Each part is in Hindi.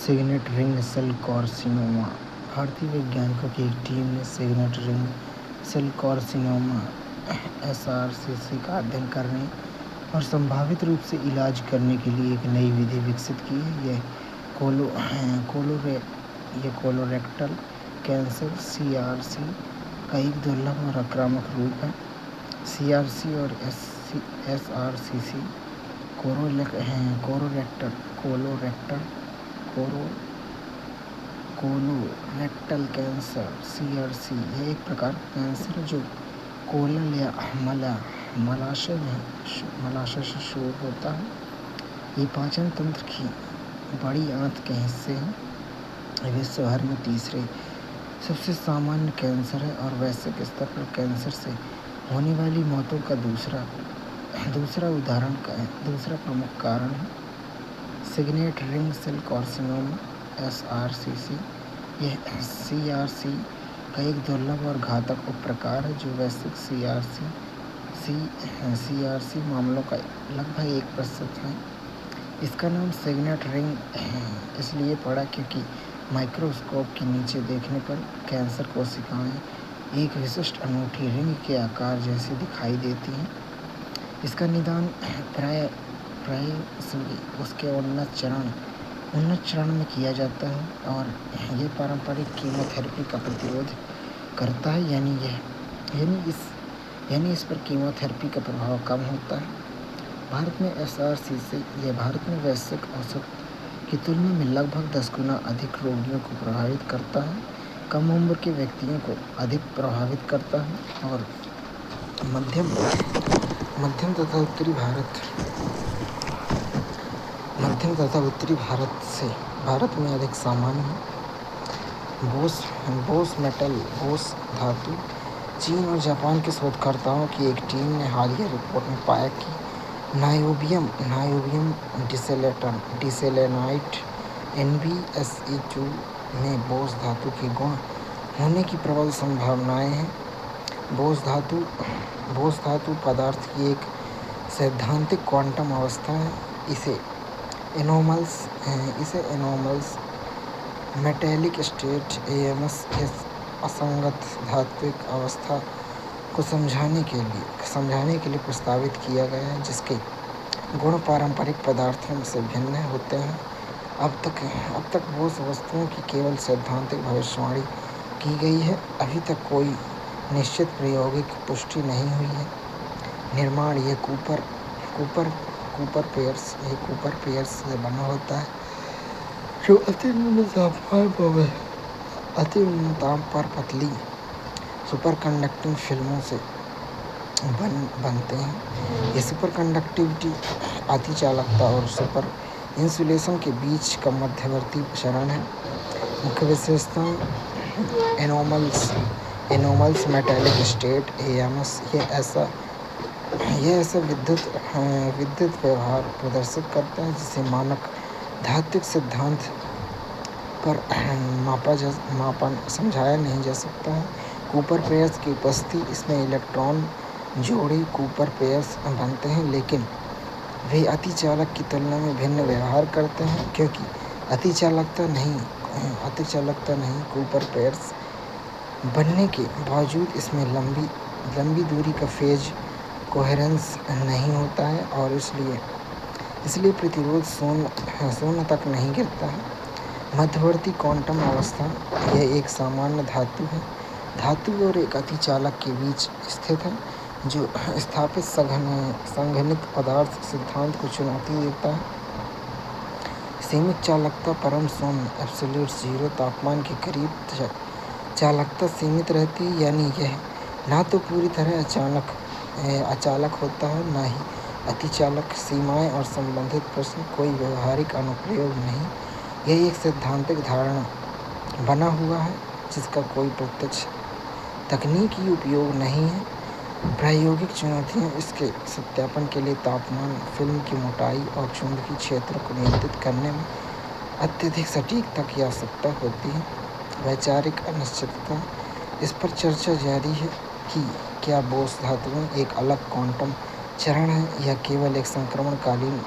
Signet ring cell carcinoma. भारतीय वैज्ञानिकों की एक टीम ने signet ring cell carcinoma (SRCC) का अध्ययन करने और संभावित रूप से इलाज करने के लिए एक नई विधि विकसित की है। यह कोलोरेक्टल कैंसर (CRC) का एक दुर्लभ और आक्रामक रूप है। CRC और SRCC कोलोरेक्टल कैंसर (CRC) यह एक प्रकार का कैंसर है जो कोलन या मलाशय से शुरू होता है। ये पाचन तंत्र की बड़ी आंत के हिस्से हैं। विश्व भर में तीसरे सबसे सामान्य कैंसर है और वैश्विक स्तर पर कैंसर से होने वाली मौतों का दूसरा प्रमुख कारण है। Signet ring cell carcinoma (SRCC) यह CRC का एक दुर्लभ और घातक उपप्रकार है जो वैश्विक CRC मामलों का लगभग 1% है। इसका नाम सिग्नेट रिंग इसलिए पड़ा क्योंकि माइक्रोस्कोप के नीचे देखने पर कैंसर कोशिकाएं एक विशिष्ट अनूठी रिंग के आकार जैसी दिखाई देती हैं। इसका निदान प्रायः उसके उन्नत चरण में किया जाता है और यह पारंपरिक कीमोथेरेपी का प्रतिरोध करता है, यानी इस पर कीमोथेरेपी का प्रभाव कम होता है। भारत में SRCC यह भारत में वैश्विक औसत की तुलना में लगभग 10 गुना अधिक रोगियों को प्रभावित करता है, कम उम्र के व्यक्तियों को अधिक प्रभावित करता है और मध्यम तथा उत्तरी भारत में अधिक सामान्य है। बोस धातु। चीन और जापान के शोधकर्ताओं की एक टीम ने हालिया रिपोर्ट में पाया कि नायोबियम डिसेलेनाइट (NbSe2) में बोस धातु के गुण होने की प्रबल संभावनाएं हैं। बोस धातु पदार्थ की एक सैद्धांतिक क्वांटम अवस्था है। इसे एनोमल्स मेटेलिक स्टेट (AMS) इस असंगत धात्विक अवस्था को समझाने के लिए प्रस्तावित किया गया है जिसके गुण पारंपरिक पदार्थों से भिन्न होते हैं। अब तक बोस वस्तुओं की केवल सैद्धांतिक भविष्यवाणी की गई है। अभी तक कोई निश्चित प्रायोगिक पुष्टि नहीं हुई है। निर्माण यह कूपर पेयर्स से बना होता है जो अति निम्न तापमान पर पतली सुपरकंडक्टिंग फिल्मों से बनते हैं। ये सुपरकंडक्टिविटी, अतिचालकता और सुपर इंसुलेशन के बीच का मध्यवर्ती चरण है। मुख्य विशेषताएं: एनोमल्स मेटेलिक स्टेट (AMS) यह ऐसा विद्युत व्यवहार प्रदर्शित करता है जिसे मानक धात्विक सिद्धांत पर मापन समझाया नहीं जा सकता है। कूपर पेयर्स की उपस्थिति। इसमें इलेक्ट्रॉन जोड़े कूपर पेयर्स बनते हैं, लेकिन वे अतिचालक की तुलना में भिन्न व्यवहार करते हैं क्योंकि अतिचालकता नहीं। कूपर पेयर्स बनने के बावजूद इसमें लंबी दूरी का फेज कोहेरेंस नहीं होता है और इसलिए प्रतिरोध शून्य तक नहीं गिरता है। मध्यवर्ती क्वांटम अवस्था। यह एक सामान्य धातु और एक अतिचालक के बीच स्थित है जो स्थापित संघनित पदार्थ सिद्धांत को चुनौती देता है। सीमित चालकता परम शून्य (एब्सोल्यूट जीरो) तापमान के करीब चालकता सीमित रहती है, यानी यह ना तो पूरी तरह अचालक होता है न ही अतिचालक। सीमाएं और संबंधित प्रश्न। कोई व्यवहारिक अनुप्रयोग नहीं। यह एक सैद्धांतिक धारणा बना हुआ है जिसका कोई प्रत्यक्ष तकनीकी उपयोग नहीं है। प्रायोगिक चुनौतियां इसके सत्यापन के लिए तापमान, फिल्म की मोटाई और चुंबकीय क्षेत्र को नियंत्रित करने में अत्यधिक सटीकता की आवश्यकता होती है। वैचारिक अनिश्चितता। इस पर चर्चा जारी है कि क्या बोस धातुएं एक अलग क्वांटम चरण है या केवल एक संक्रमणकालीन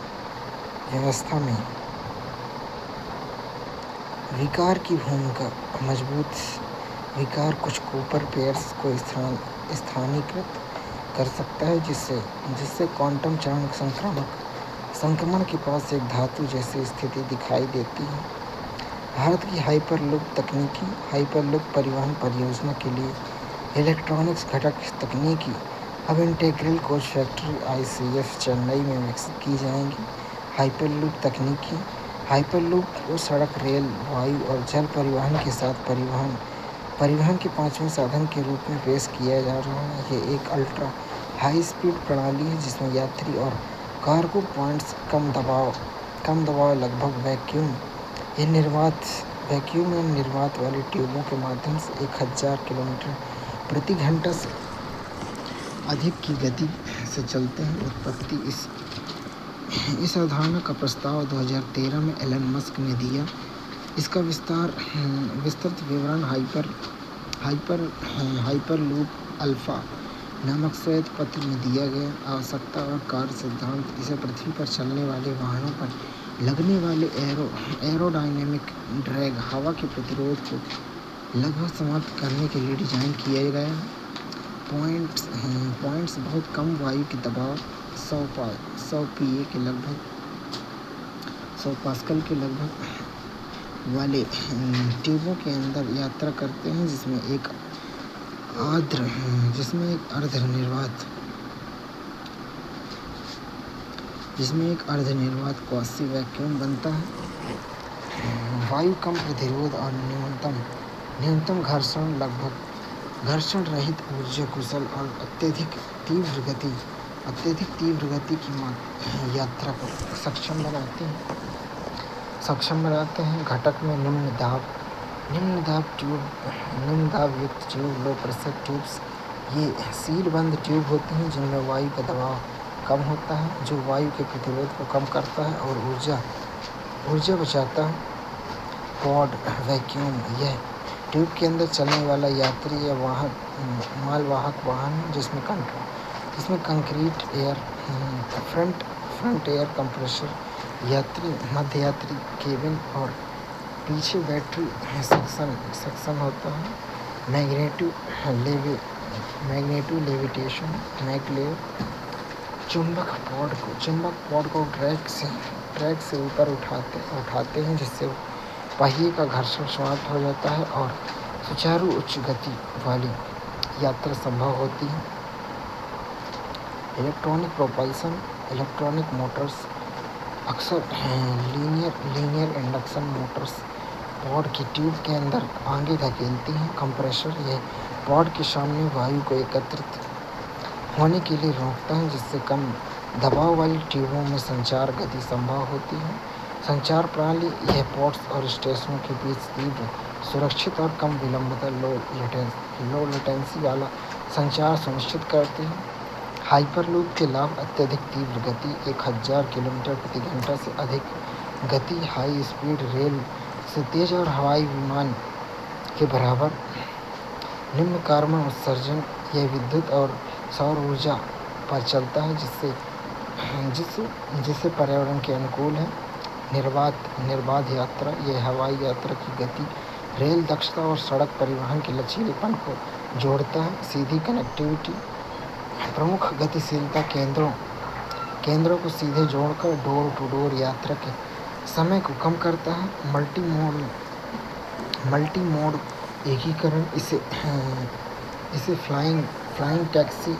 व्यवस्था में विकार की भूमिका मजबूत विकार कुछ कूपर पेयर्स को स्थानीकृत कर सकता है, जिससे क्वांटम चरण संक्रमण के पास एक धातु जैसी स्थिति दिखाई देती है। भारत की हाइपरलूप परिवहन परियोजना के लिए इलेक्ट्रॉनिक्स घटक तकनीकी अब integral coach factory ICF Chennai में विकसित की जाएंगी। हाइपरलूप को सड़क, रेल, वायु और जल परिवहन के साथ परिवहन के पांचवें साधन के रूप में पेश किया जा रहा है। ये एक अल्ट्रा हाई स्पीड प्रणाली है जिसमें यात्री और कार्गो पॉइंट्स कम दबाव लगभग वैक्यूम या निर्वात वाली ट्यूबों के माध्यम से 1000 किलोमीटर प्रति घंटा से अधिक की गति से चलते हैं। उत्पत्ति इस अवधारणा का प्रस्ताव 2013 में एलन मस्क ने दिया। इसका विस्तृत विवरण हाइपरलूप अल्फा नामक श्वेत पत्र में दिया गया। आवश्यकता और कार्य सिद्धांत इसे पृथ्वी पर चलने वाले वाहनों पर लगने वाले एरोडायनेमिक ड्रैग, हवा के प्रतिरोध को लगभग समाप्त करने के लिए डिजाइन किया गया है। पॉइंट्स बहुत कम वायु के दबाव 100 PA के लगभग 100 पास्कल के लगभग वाले ट्यूबों के अंदर यात्रा करते हैं, जिसमें एक अर्धनिर्वात क्वासी वैक्यूम बनता है। वायु कम प्रतिरोध और न्यूनतम घर्षण रहित, ऊर्जा कुशल और अत्यधिक तीव्र गति की यात्रा को सक्षम बनाते हैं। घटक में निम्न दाब युक्त ट्यूब, लो प्रेशर ट्यूब्स, ये सील बंद ट्यूब होती हैं जिनमें वायु का दबाव कम होता है, जो वायु के प्रतिरोध को कम करता है और ऊर्जा बचाता है। पॉड वैक्यूम, यह ट्यूब के अंदर चलने वाला यात्री या मालवाहक वाहन है जिसमें concrete air front air compressor, मध्य यात्री केबिन और पीछे बैटरी सेक्शन होता है। मैग्नेटिक लेविटेशन, मैगलेव, चुंबक पॉड को ट्रैक से ऊपर उठाते हैं, जिससे पहिए का घर्षण समाप्त हो जाता है और सुचारू उच्च गति वाली यात्रा संभव होती है। इलेक्ट्रॉनिक प्रोपल्शन, इलेक्ट्रॉनिक मोटर्स, अक्सर लीनियर इंडक्शन मोटर्स, पॉड की ट्यूब के अंदर आगे धकेलती हैं। कंप्रेसर, यह पॉड के सामने वायु को एकत्रित होने के लिए रोकता है, जिससे कम दबाव वाली ट्यूबों में संचार गति संभव होती है। संचार प्रणाली, यह पॉड्स और स्टेशनों के बीच तीव्र, सुरक्षित और कम विलंबता लो लेटेंसी वाला संचार सुनिश्चित करती है। हाइपरलूप के लाभ: अत्यधिक तीव्र गति, 1000 किलोमीटर प्रति घंटा से अधिक गति, हाई स्पीड रेल से तेज और हवाई विमान के बराबर, निम्न कार्बन उत्सर्जन, यह विद्युत और सौर ऊर्जा पर चलता है जिससे पर्यावरण के अनुकूल है। निर्बाध यात्रा, यह हवाई यात्रा की गति, रेल दक्षता और सड़क परिवहन के लचीलेपन को जोड़ता है। सीधी कनेक्टिविटी, प्रमुख गतिशीलता केंद्रों को सीधे जोड़कर डोर टू डोर यात्रा के समय को कम करता है। मल्टी मोड एकीकरण, इसे फ्लाइंग टैक्सी,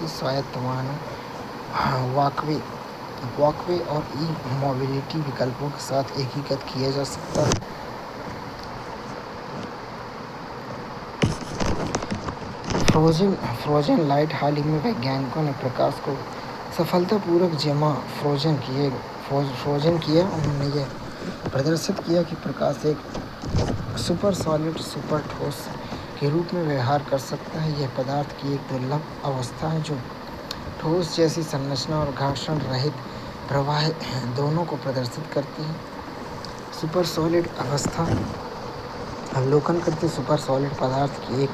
स्वायत्त वाहनों, वॉकवे और ई-मोबिलिटी विकल्पों के साथ एकीकृत किया जा सकता है। फ्रोजन लाइट, हाल ही में वैज्ञानिकों ने प्रकाश को सफलतापूर्वक फ्रोजन किया। उन्होंने यह प्रदर्शित किया कि प्रकाश एक सुपर सॉलिड, सुपर ठोस के रूप में व्यवहार कर सकता है। यह पदार्थ की एक दुर्लभ अवस्था है जो ठोस जैसी संरचना और घर्षण रहित प्रवाह दोनों को प्रदर्शित करती है। सुपर सॉलिड अवस्था अवलोकन करते सुपर सॉलिड पदार्थ की एक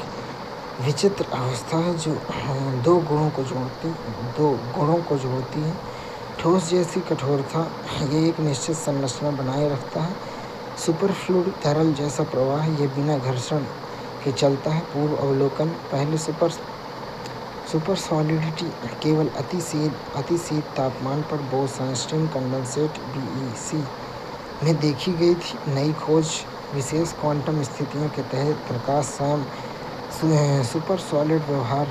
विचित्र अवस्था है जो दो गुणों को जोड़ती है। ठोस जैसी कठोरता, यह एक निश्चित संरचना बनाए रखता है। सुपरफ्लूइड तरल जैसा प्रवाह ये बिना घर्षण के चलता है। पूर्व अवलोकन। पहले सुपर सॉलिडिटी केवल अति शीत तापमान पर बोस-आइंस्टीन कंडेंसेट (बीईसी) में देखी गई थी। नई खोज विशेष क्वांटम स्थितियों के तहत प्रकाश स्वयं सुपर सॉलिड व्यवहार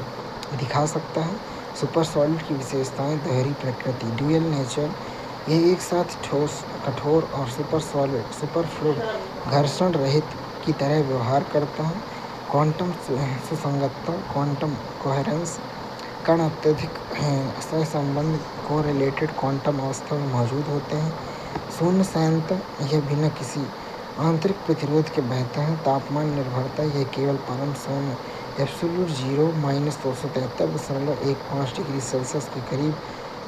दिखा सकता है। सुपर सॉलिड की विशेषताएं: दोहरी प्रकृति, ड्यूअल नेचर, यह एक साथ ठोस, कठोर और सुपरफ्लूइड घर्षण रहित की तरह व्यवहार करता है। क्वांटम सुसंगतता, क्वांटम कोहेरेंस, कण अत्यधिक सहसंबंध कोरिलेटेड क्वांटम अवस्था में मौजूद होते हैं। शून्य संयंत्र, यह बिना किसी आंतरिक प्रतिरोध के बहता है। तापमान निर्भरता, यह केवल परम शून्य एब्सोल्यूट जीरो -273.15 डिग्री सेल्सियस के करीब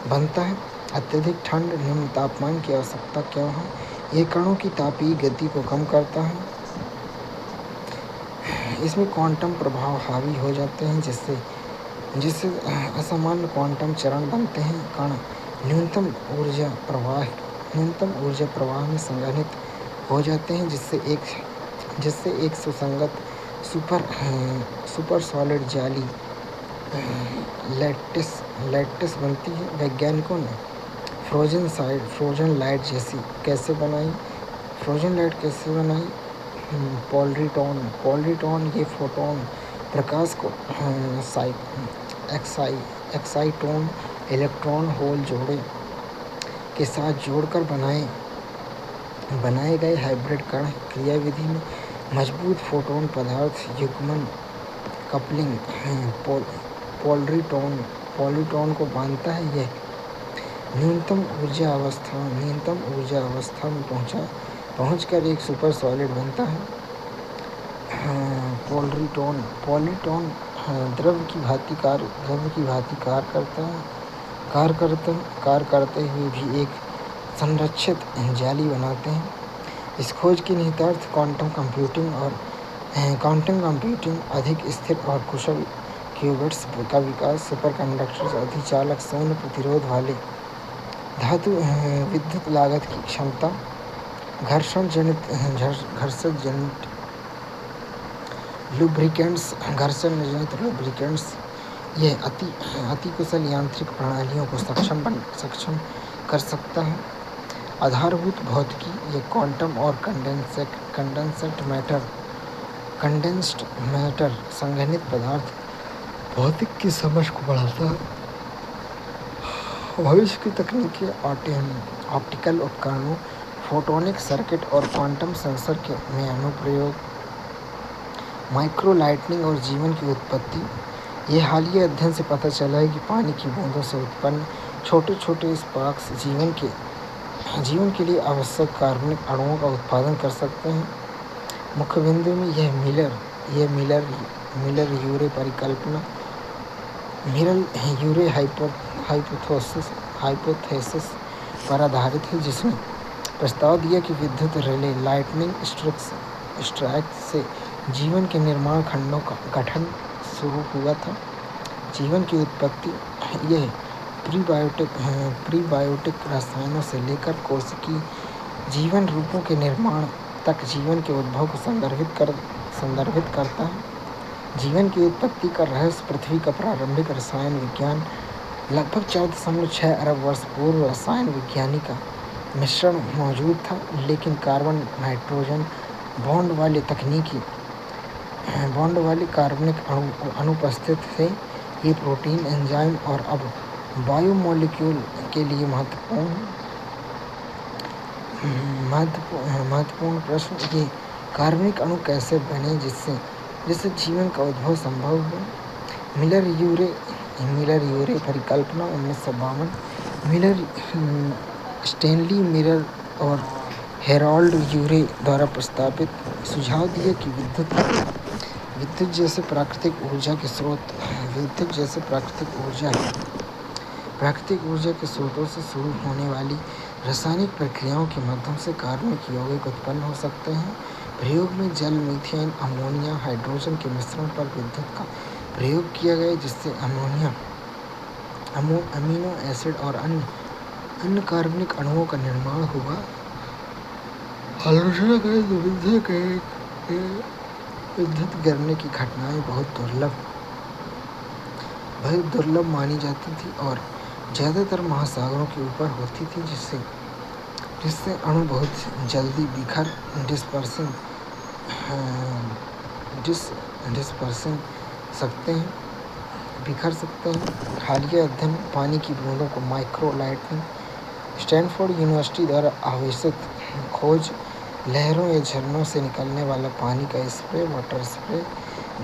बनता है। अत्यधिक ठंड, निम्न तापमान की आवश्यकता क्यों है? यह कणों की तापीय गति को कम करता है। इसमें क्वांटम प्रभाव हावी हो जाते हैं जिससे असामान्य क्वांटम चरण बनते हैं। कण न्यूनतम ऊर्जा प्रवाह में संघनित हो जाते हैं जिससे एक सुसंगत सुपर सॉलिड जाली लैटिस बनती है। वैज्ञानिकों ने फ्रोजन लाइट कैसे बनाई? पॉलिट्रॉन ये फोटोन प्रकाश को एक्साइटोन इलेक्ट्रॉन होल जोड़े के साथ जोड़कर बनाए गए हाइब्रिड कण। क्रियाविधि में मजबूत फोटोन पदार्थ युग्मन कपलिंग पॉलिट्रॉन को बांधता है। यह न्यूनतम ऊर्जा अवस्था में पहुंचकर एक सुपर सॉलिड बनता है। पॉलिट्रॉन द्रव की भांति कार्य करते हुए भी एक संरक्षित जाली बनाते हैं। इस खोज के निहितार्थ क्वांटम कंप्यूटिंग, अधिक स्थिर और कुशल क्यूबिट्स का विकास, सुपरकंडक्टर्स, अधिचालक, शून्य प्रतिरोध वाले धातु, विद्युत लागत की क्षमता, घर्षण जनित लुब्रिकेंट्स, यह अति कुशल यांत्रिक प्रणालियों को सक्षम कर सकता है। आधारभूत भौतिकी, यह क्वांटम और कंडेंस्ड मैटर संघनित पदार्थ भौतिक की समझ को बढ़ाता है। भविष्य की तकनीकी ऑप्टिकल उपकरणों, फोटोनिक सर्किट और क्वांटम सेंसर में अनुप्रयोग, माइक्रो लाइटनिंग और जीवन की उत्पत्ति। यह हालिया अध्ययन से पता चला है कि पानी की बूंदों से उत्पन्न छोटे स्पार्क्स जीवन के लिए आवश्यक कार्बनिक अणुओं का उत्पादन कर सकते हैं। मुख्य बिंदु में यह मिलर यूरे परिकल्पना, मिलर यूरे हाइपोथेसिस पर आधारित है, जिसने प्रस्ताव दिया कि विद्युत रिले लाइटनिंग स्ट्राइक से जीवन के निर्माण खंडों का गठन शुरू हुआ था। जीवन की उत्पत्ति, यह प्रीबायोटिक रसायनों से लेकर कोशिकीय जीवन रूपों के निर्माण तक जीवन के उद्भव को संदर्भित करता है। जीवन की उत्पत्ति का रहस्य, पृथ्वी का प्रारंभिक रसायन विज्ञान लगभग 14.6 अरब वर्ष पूर्व रसायन विज्ञानी का मिश्रण मौजूद था, लेकिन कार्बन नाइट्रोजन बॉन्ड वाले कार्बनिक अनुपस्थित थे। ये प्रोटीन, एंजाइम और अब बायोमॉलिक्यूल के लिए महत्वपूर्ण प्रश्न, ये कार्बनिक अणु कैसे बने जिससे जीवन का उद्भव संभव हो। मिलर यूरे परिकल्पना 1952 स्टैनली मिलर और हेरोल्ड यूरे द्वारा प्रस्तावित, सुझाव दिया कि विद्युत जैसे प्राकृतिक ऊर्जा के स्रोतों से शुरू होने वाली रासायनिक प्रक्रियाओं के माध्यम से कार्बनिक यौगिक उत्पन्न हो सकते हैं। प्रयोग में जल, मीथेन, अमोनिया, हाइड्रोजन के मिश्रण पर विद्युत का प्रयोग किया गया, जिससे अमीनो एसिड और अन्य कार्बनिक अणुओं का निर्माण हुआ। आलोचना करें तो विद्युत गिरने की घटनाएं बहुत दुर्लभ मानी जाती थी और ज़्यादातर महासागरों के ऊपर होती थी, जिससे अणु बहुत जल्दी डिस्पर्सिंग सकते हैं बिखर सकते हैं। हालिया अध्ययन पानी की बूंदों को माइक्रो लाइटनिंग स्टैनफोर्ड यूनिवर्सिटी द्वारा आवेशित खोज लहरों या झरनों से निकलने वाला पानी का स्प्रे वाटर स्प्रे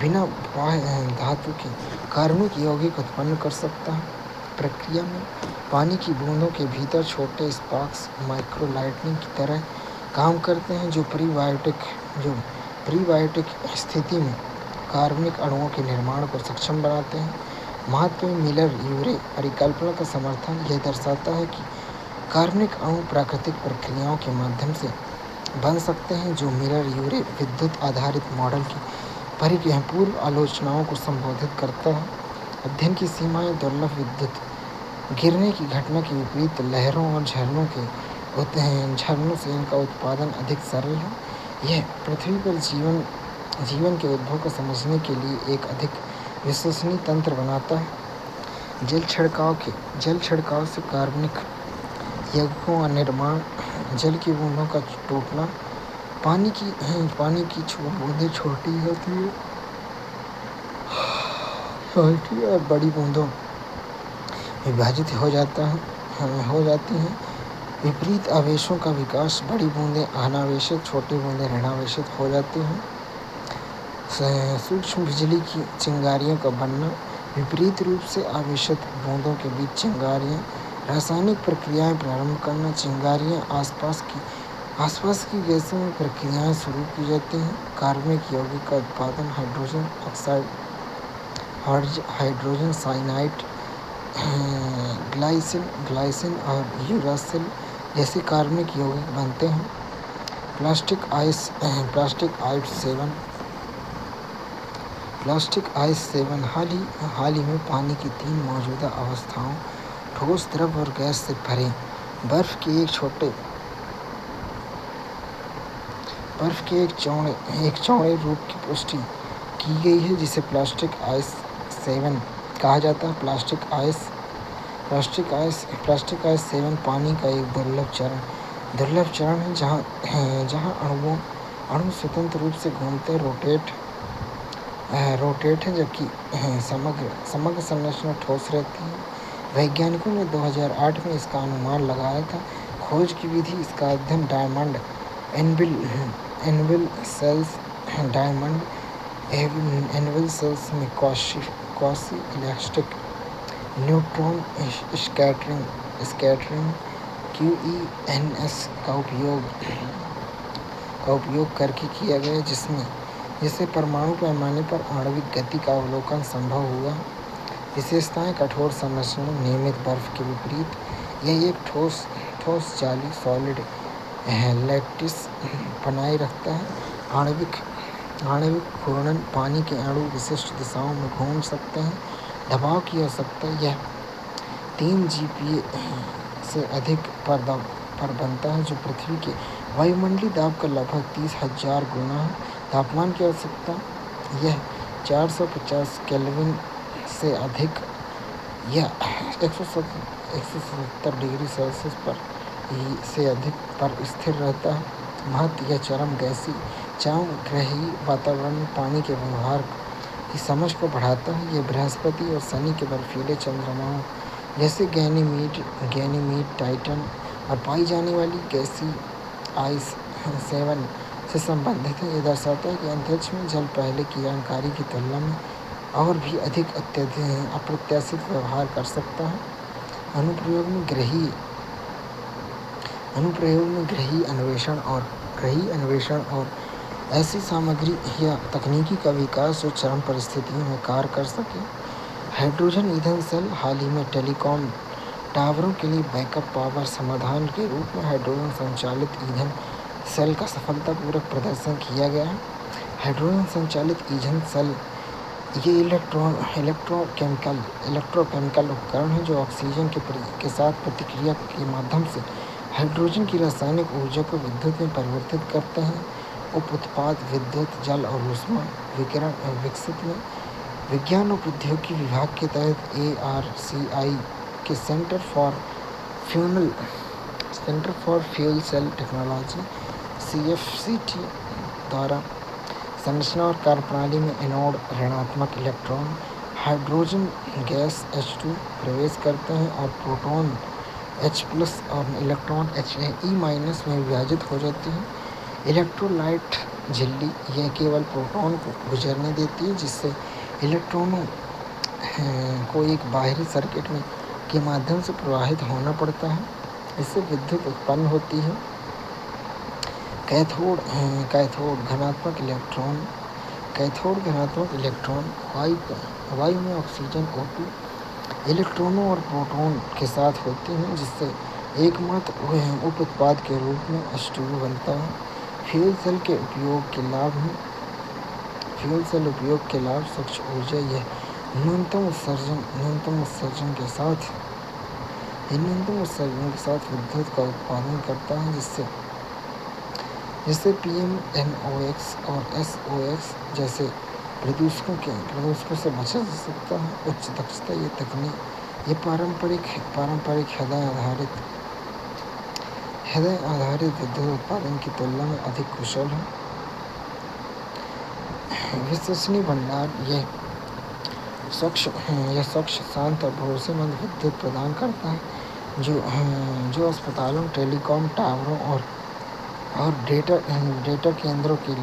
बिना बाह्य धातु के कार्बनिक यौगिक उत्पन्न कर सकता है। प्रक्रिया में पानी की बूंदों के भीतर छोटे स्पार्क्स माइक्रो लाइटनिंग की तरह काम करते हैं, जो प्रीबायोटिक स्थिति में कार्बनिक अणुओं के निर्माण को सक्षम बनाते हैं। महत्व में मिलर-यूरे परिकल्पना का समर्थन यह दर्शाता है कि कार्बनिक अणु प्राकृतिक प्रक्रियाओं के माध्यम से बन सकते हैं, जो मिलर-यूरे विद्युत आधारित मॉडल की पूर्व आलोचनाओं को संबोधित करता है। अध्ययन की सीमाएं दुर्लभ विद्युत गिरने की घटना के विपरीत लहरों और झरनों से इनका उत्पादन अधिक सरल है। यह पृथ्वी पर जीवन के उद्भव को समझने के लिए एक अधिक विश्वसनीय तंत्र बनाता है। जल छिड़काव से कार्बनिक यौगिकों का निर्माण, जल की बूंदों का टूटना, पानी की बूंदें छोटी होती और बड़ी बूंदों विभाजित हो जाती हैं। विपरीत आवेशों का विकास, बड़ी बूंदें अनावेशित, छोटी बूंदें ऋणावेशित हो जाती हैं। सूक्ष्म बिजली की चिंगारियों का बनना, विपरीत रूप से आवेशित बूंदों के बीच चिंगारियां, रासायनिक प्रक्रियाएं प्रारंभ करना, चिंगारियां आसपास की गैसों में प्रक्रियाएं शुरू की जाती हैं। कार्बनिक यौगिक का उत्पादन, hydrogen oxide, hydrogen cyanide, glycine और यूरासिल जैसे कार्बनिक यौगिक बनते हैं। प्लास्टिक आइस सेवन हाल ही में पानी की 3 मौजूदा अवस्थाओं ठोस, द्रव और गैस से भरे बर्फ के एक चौड़े रूप की पुष्टि की गई है, जिसे प्लास्टिक आइस सेवन कहा जाता है। प्लास्टिक आइस सेवन पानी का एक दुर्लभ चरण है, जहाँ अणु स्वतंत्र रूप से घूमते रोटेट है, जबकि समग्र संरचना ठोस रहती है। वैज्ञानिकों ने 2008 में इसका अनुमान लगाया था। खोज की विधि, इसका अध्ययन डायमंड एनविल सेल्स में quasi elastic neutron scattering QENS का उपयोग करके किया गया, जिससे परमाणु पैमाने पर आणविक गति का अवलोकन संभव हुआ। विशेषताएं, कठोर संरचना, नियमित बर्फ के विपरीत यह एक ठोस जाली सॉलिड लैटिस बनाए रखता है। आणविक घूर्णन, पानी के अणु विशिष्ट दिशाओं में घूम सकते हैं। दबाव की आवश्यकता, यह 3 GPa से अधिक पर बनता है, जो पृथ्वी के वायुमंडलीय दाब का लगभग 30,000 गुना है। तापमान की आवश्यकता, यह 450 केल्विन से अधिक या 170 डिग्री सेल्सियस से अधिक पर स्थिर रहता है। महत्व, यह चरम गैसीय ग्रहीय वातावरण में पानी के व्यवहार की समझ को बढ़ाता है। यह बृहस्पति और शनि के बर्फीले चंद्रमाओं जैसे गैनीमीड, टाइटन और पाई जाने वाली गैसीय आइस सेवन से संबंधित है। यह दर्शाता है कि अंतरिक्ष में जल पहले की जानकारी की तुलना में और भी अधिक अप्रत्याशित व्यवहार कर सकता है। अनुप्रयोग में ग्रहीय अन्वेषण और ऐसी सामग्री या तकनीकी का विकास जो चरम परिस्थितियों में कार्य कर सके। हाइड्रोजन ईंधन सेल, हाल ही में टेलीकॉम टावरों के लिए बैकअप पावर समाधान के रूप में हाइड्रोजन संचालित ईंधन सेल का सफलतापूर्वक प्रदर्शन किया गया है। हाइड्रोजन संचालित ईंधन सेल ये इलेक्ट्रोकेमिकल उपकरण हैं, जो ऑक्सीजन के साथ प्रतिक्रिया के माध्यम से हाइड्रोजन की रासायनिक ऊर्जा को विद्युत में परिवर्तित करते हैं। उप उत्पाद विद्युत जल और ऊष्मा विकिरण विकसित में विज्ञान और प्रौद्योगिकी विभाग के तहत ARCI के centre for fuel cell technology CFCT द्वारा संरचना और कार्यप्रणाली में एनोड ऋणात्मक इलेक्ट्रॉन हाइड्रोजन गैस H2 प्रवेश करते हैं और प्रोटॉन H+ और इलेक्ट्रॉन HE- में विभाजित हो जाती हैं। इलेक्ट्रोलाइट झिल्ली यह केवल प्रोटॉन को गुजरने देती है, जिससे इलेक्ट्रॉनों को एक बाहरी सर्किट में के माध्यम से प्रवाहित होना पड़ता है। इससे विद्युत उत्पन्न होती है। कैथोड धनात्मक इलेक्ट्रॉन वायु में ऑक्सीजन O2 इलेक्ट्रॉनों और प्रोटॉन के साथ होते हैं, जिससे एकमात्र उप उत्पाद के रूप में H2O बनता है। फ्यूल सेल उपयोग के लाभ स्वच्छ ऊर्जा यह न्यूनतम उत्सर्जन के साथ विद्युत का उत्पादन करता है, जिससे PM, NOx और SOx जैसे प्रदूषकों से बचा जा सकता है। उच्च दक्षता ये पारंपरिक हृदय आधारित विद्युत उत्पादन की तुलना में अधिक कुशल है। विश्वसनीय भंडार यह स्वच्छ, शांत और भरोसेमंद विद्युत प्रदान करता है, जो अस्पतालों, टेलीकॉम टावरों और डेटा केंद्रों के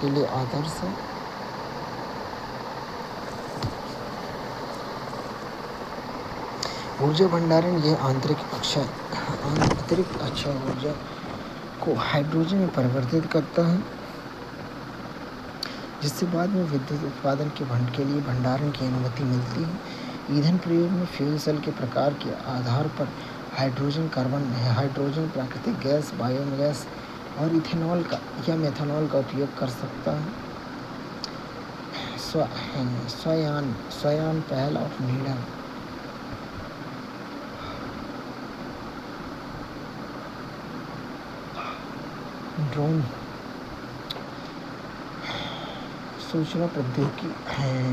लिए आदर्श है। ऊर्जा भंडारण यह अतिरिक्त अक्षय ऊर्जा को हाइड्रोजन में परिवर्तित करता है, जिससे बाद में विद्युत उत्पादन के लिए भंडारण की अनुमति मिलती है। ईंधन प्रयोग में फ्यूल सेल के प्रकार के आधार पर हाइड्रोजन, प्राकृतिक गैस, बायोगैस और इथेनॉल या मेथनॉल का उपयोग कर सकता है। स्वायान पहल और नीडर ड्रोन सूचना प्रौद्योगिकी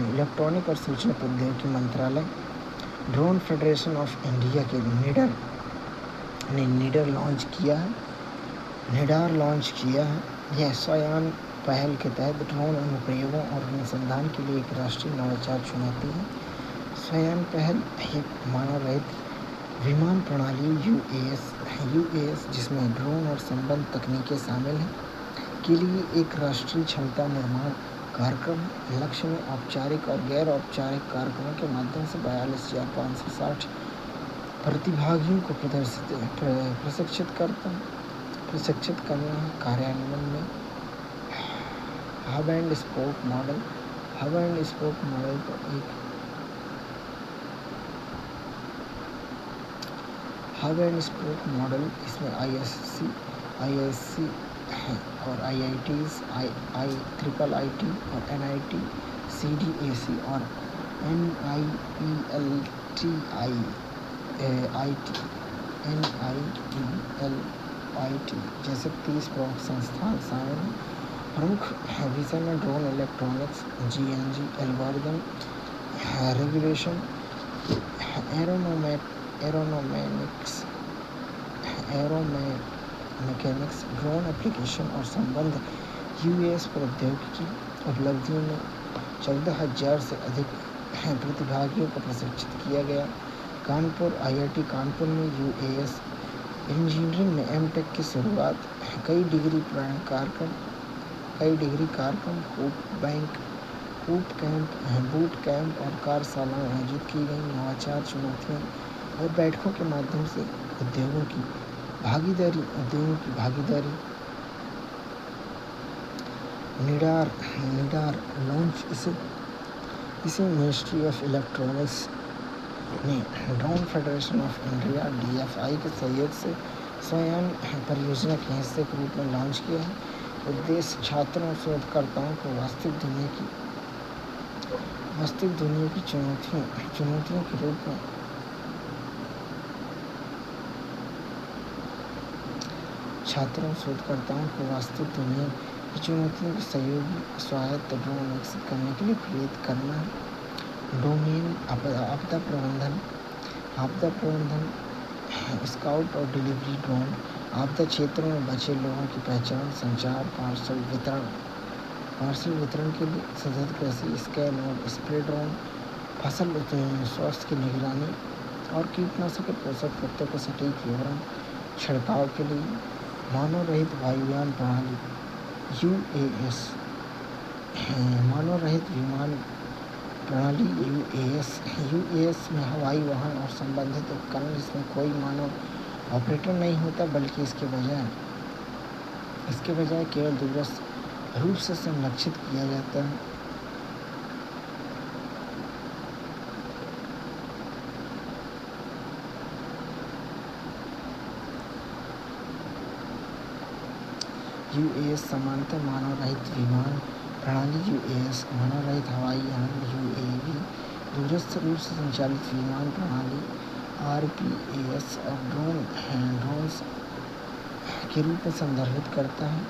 इलेक्ट्रॉनिक और सूचना प्रौद्योगिकी मंत्रालय ड्रोन फेडरेशन ऑफ इंडिया के निडार लॉन्च किया है। यह स्वायान पहल के तहत ड्रोन अनुप्रयोगों और अनुसंधान के लिए एक राष्ट्रीय नवाचार चुनौती है। स्वायान पहल एक मानव रहित विमान प्रणाली UAS जिसमें ड्रोन और संबद्ध तकनीकें शामिल हैं के लिए एक राष्ट्रीय क्षमता निर्माण कार्यक्रम। लक्ष्य में औपचारिक और गैर औपचारिक कार्यक्रमों के माध्यम से 42,560 प्रतिभागियों को प्रशिक्षित करना है। कार्यान्वयन में हब एंड स्पोक मॉडल इसमें ISC और IITs, IIIT और NIT, CDAC और NIELIT जैसे 30 प्रमुख संस्थान शामिल हैं। प्रमुख विषय में drone electronics, GNG algorithm, regulation, aeromechanics, drone application और संबंध UAS प्रौद्योगिकी। उपलब्धियों में 14,000 से अधिक प्रतिभागियों को प्रशिक्षित किया गया। कानपुर IIT कानपुर में UAS इंजीनियरिंग में M.Tech की शुरुआत। कई डिग्री कार्यक्रम, बूट कैंप और कार्यशालाएं आयोजित की गई। नवाचार, चुनौतियां और बैठकों के माध्यम से उद्योगों की भागीदारी। निडार लॉन्च इसे मिनिस्ट्री ऑफ इलेक्ट्रॉनिक्स ने drone federation of India DFI के सहयोग से स्वायान परियोजना के हिस्से के रूप में लॉन्च किया है। उद्देश्य छात्रों और शोधकर्ताओं को वास्तविक दुनिया की चुनौतियों के रूप में छात्रों शोधकर्ताओं को वास्तविक दुनिया की चुनौतियों के सहयोगी स्वायत्त ड्रोन विकसित करने के लिए प्रेरित करना। डोमेन आपदा प्रबंधन। आपदा प्रबंधन स्काउट और डिलीवरी ड्रोन आपदा क्षेत्रों में बचे लोगों की पहचान, संचार, पार्सल वितरण के लिए सतत कृषि स्कैन और स्प्रे ड्रोन फसल स्वास्थ्य की निगरानी और कीटनाशक के पोषक तत्वों का सटीक विवरण छिड़काव के लिए मानव रहित वायुयान प्रणाली यूएएस। मानव रहित विमान प्रणाली यूएएस में हवाई वाहन और संबंधित उपकरण जिसमें कोई मानव ऑपरेटर नहीं होता बल्कि इसके बजाय केवल दूरस्थ रूप से संरक्षित किया जाता है। यूएएस सामान्यतः मानव रहित विमान प्रणाली यूएएस, मानव रहित हवाई यान यूएवी, दूरस्थ रूप से संचालित विमान प्रणाली आरपीएस और ड्रोन्स के रूप में संदर्भित करता है।